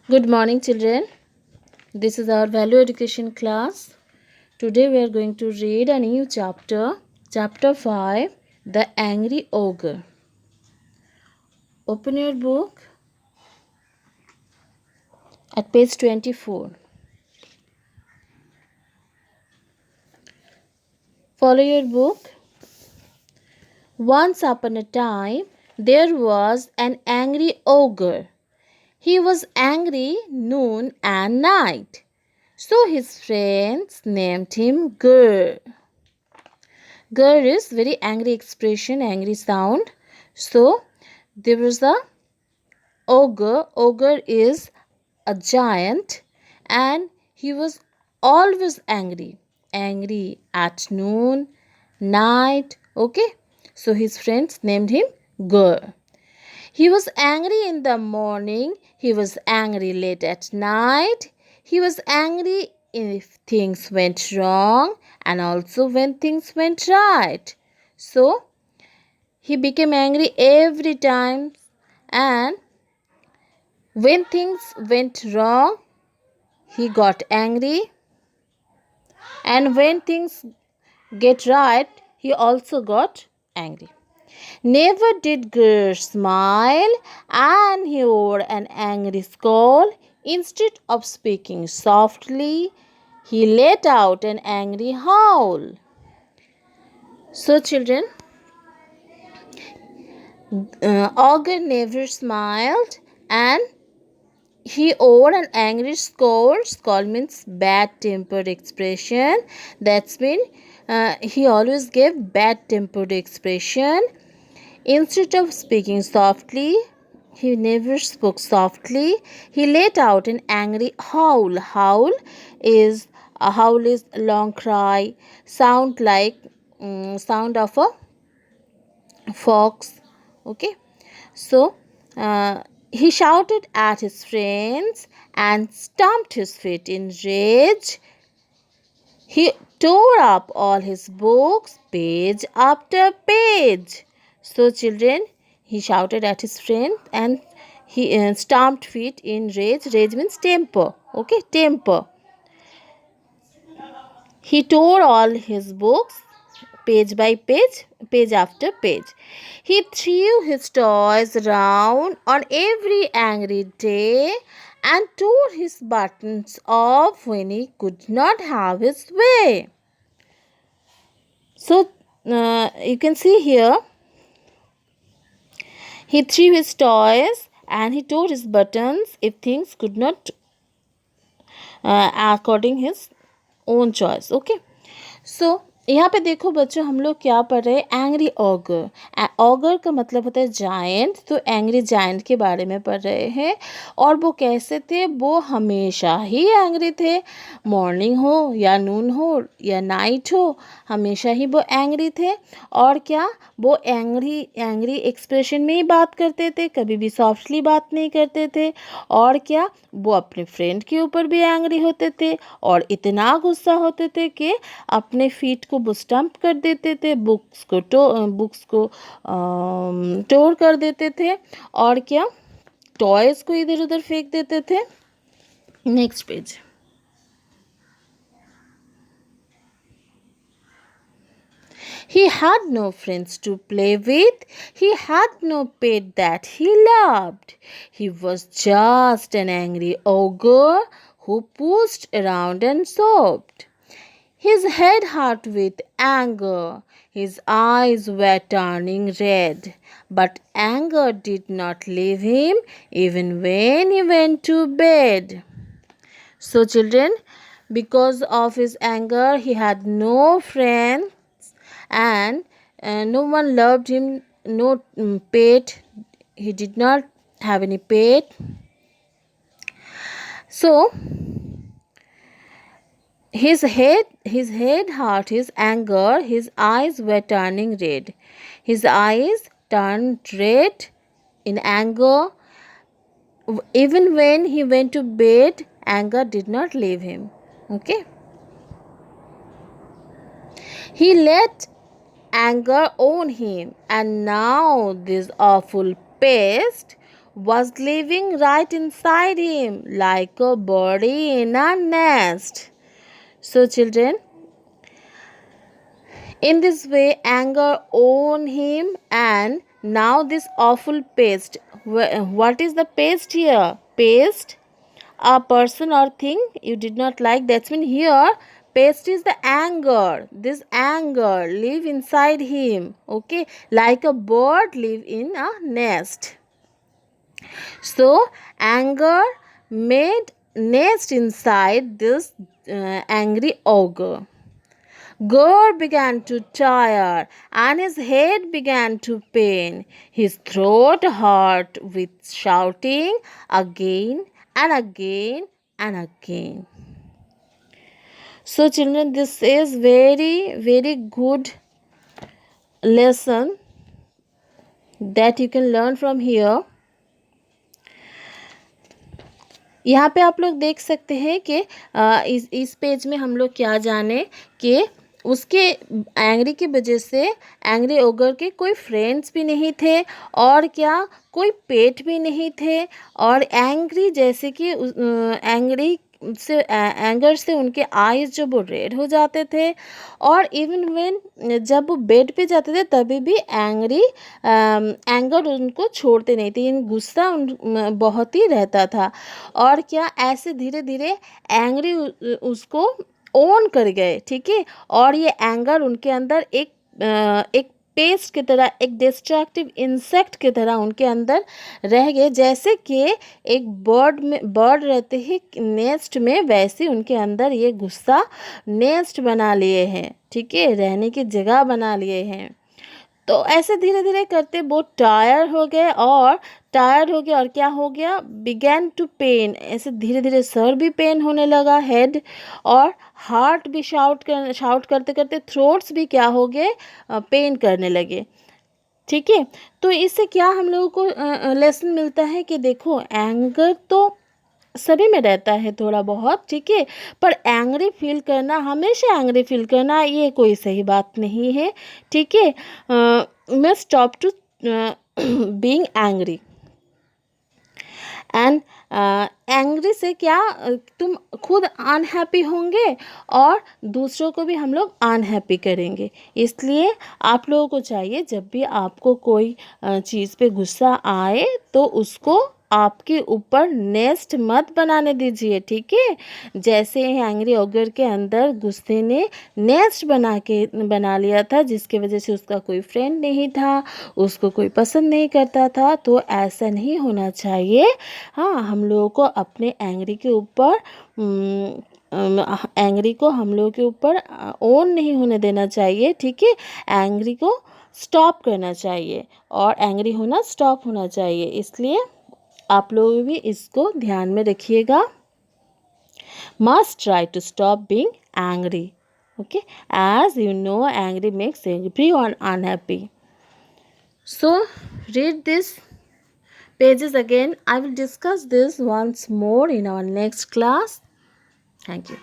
Good morning, children. This is our value education class. Today we are going to read a new chapter, chapter 5, The Angry Ogre. Open your book at page 24. Follow your book. Once upon a time, there was an angry ogre. He was angry noon and night. So his friends named him Grr. Grr is very angry expression, angry sound. So there was a ogre. Ogre is a giant and he was always angry. Angry at noon, night. Okay. So his friends named him Grr. He was angry in the morning. He was angry late at night. He was angry if things went wrong and also when things went right. So he became angry every time, and when things went wrong, he got angry, and when things get right, he also got angry. Never did Grr smile, and he wore an angry scowl. Instead of speaking softly, he let out an angry howl. So, children, Ogre never smiled, and he wore an angry scowl. Scowl means bad-tempered expression. That's mean he always gave bad-tempered expression. Instead of speaking softly, he never spoke softly. He let out an angry howl. Howl is a long cry, sound of a fox. Okay, so he shouted at his friends and stamped his feet in rage. He tore up all his books, page after page. So, children, he shouted at his friend and he stamped feet in rage. Rage means temper. Okay, temper. He tore all his books, page by page, page after page. He threw his toys around on every angry day and tore his buttons off when he could not have his way. So you can see here, he threw his toys and he tore his buttons if things could not according his own choice. Okay. सो यहाँ पे देखो बच्चों, हम लोग क्या पढ़ रहे हैं, एंग्री ऑगर। ऑगर का मतलब होता है जायंट, तो एंग्री जायंट के बारे में पढ़ रहे हैं। और वो कैसे थे, वो हमेशा ही एंग्री थे। मॉर्निंग हो या नून हो या नाइट हो, हमेशा ही वो एंग्री थे। और क्या, वो एंग्री एंग्री एक्सप्रेशन में ही बात करते थे, कभी भी सॉफ्टली बात नहीं करते थे। और क्या, वो अपने फ्रेंड के ऊपर भी एंग्री होते थे और इतना गुस्सा होते थे कि अपने फीट को वो स्टम्प कर देते थे, बुक्स को टोर कर देते थे। और क्या, टॉयज़ को इधर उधर फेंक देते थे। Next page. He had no friends to play with. He had no pet that he loved. He was just an angry ogre who pushed around and sobbed. His head hurt with anger. His eyes were turning red. But anger did not leave him even when he went to bed. So, children, because of his anger, he had no friends and no one loved him, no pet. He did not have any pet. So, his head hurt, his anger, his eyes were turning red. His eyes turned red in anger. Even when he went to bed, anger did not leave him. Okay. He let anger own him, and now this awful pest was living right inside him like a birdie in a nest. So children, in this way anger owned him, and now this awful pest. What is the pest here? Pest, a person or thing you did not like. That's mean here pest is the anger. This anger live inside him, okay, like a bird live in a nest. So anger made nest inside this angry ogre. Gur began to tire, and his head began to pain. His throat hurt with shouting again and again and again. So children, this is very good lesson that you can learn from here. यहाँ पे आप लोग देख सकते हैं कि इस page में हम लोग क्या जाने कि उसके एंग्री की वजह से एंग्री ओगर के कोई फ्रेंड्स भी नहीं थे और क्या कोई पेट भी नहीं थे, और एंग्री जैसे कि एंग्री से एंगर से उनके आईज जो वो रेड हो जाते थे, और इवन व्हेन जब वो बेड पे जाते थे तभी भी एंगर उनको छोड़ते नहीं थे, इन गुस्सा बहुत ही रहता था। और क्या ऐसे धीरे धीरे एंग्री उसको ओन कर गए, ठीक है, और ये एंगर उनके अंदर एक पेस्ट की तरह, एक डिस्ट्रक्टिव इंसेक्ट की तरह उनके अंदर रह गए। जैसे कि एक बर्ड रहते हैं नेस्ट में, वैसे उनके अंदर ये गुस्सा नेस्ट बना लिए हैं, ठीक है, रहने की जगह बना लिए हैं। तो ऐसे धीरे धीरे करते बहुत टायर्ड हो गए, और क्या हो गया, बिगैन टू पेन, ऐसे धीरे धीरे सर भी पेन होने लगा, हेड, और हार्ट भी शाउट करते करते थ्रोट्स भी क्या हो गए, पेन करने लगे, ठीक है। तो इससे क्या हम लोगों को लेसन मिलता है कि देखो एंगर तो सभी में रहता है थोड़ा बहुत, ठीक है, पर एंग्री फील करना, हमेशा एंग्री फील करना, ये कोई सही बात नहीं है, ठीक है। मैं stop to being angry. And angry से क्या तुम खुद अनहैप्पी होंगे और दूसरों को भी हम लोग अनहैप्पी करेंगे। इसलिए आप लोगों को चाहिए जब भी आपको कोई चीज़ पे गुस्सा आए तो उसको आपके ऊपर नेस्ट मत बनाने दीजिए, ठीक है। जैसे एंग्री ओगर के अंदर गुस्से ने नेस्ट बना लिया था, जिसकी वजह से उसका कोई फ्रेंड नहीं था, उसको कोई पसंद नहीं करता था। तो ऐसा नहीं होना चाहिए। हाँ, हम लोगों को अपने एंग्री के ऊपर एंग्री को हम लोगों के ऊपर ओन नहीं होने देना चाहिए, ठीक है। एंग्री को स्टॉप करना चाहिए और एंग्री होना स्टॉप होना चाहिए। इसलिए आप लोग भी इसको ध्यान में रखिएगा। Must try to stop being angry, okay, as you know angry makes everyone unhappy. So read this pages again. I will discuss this once more in our next class. Thank you.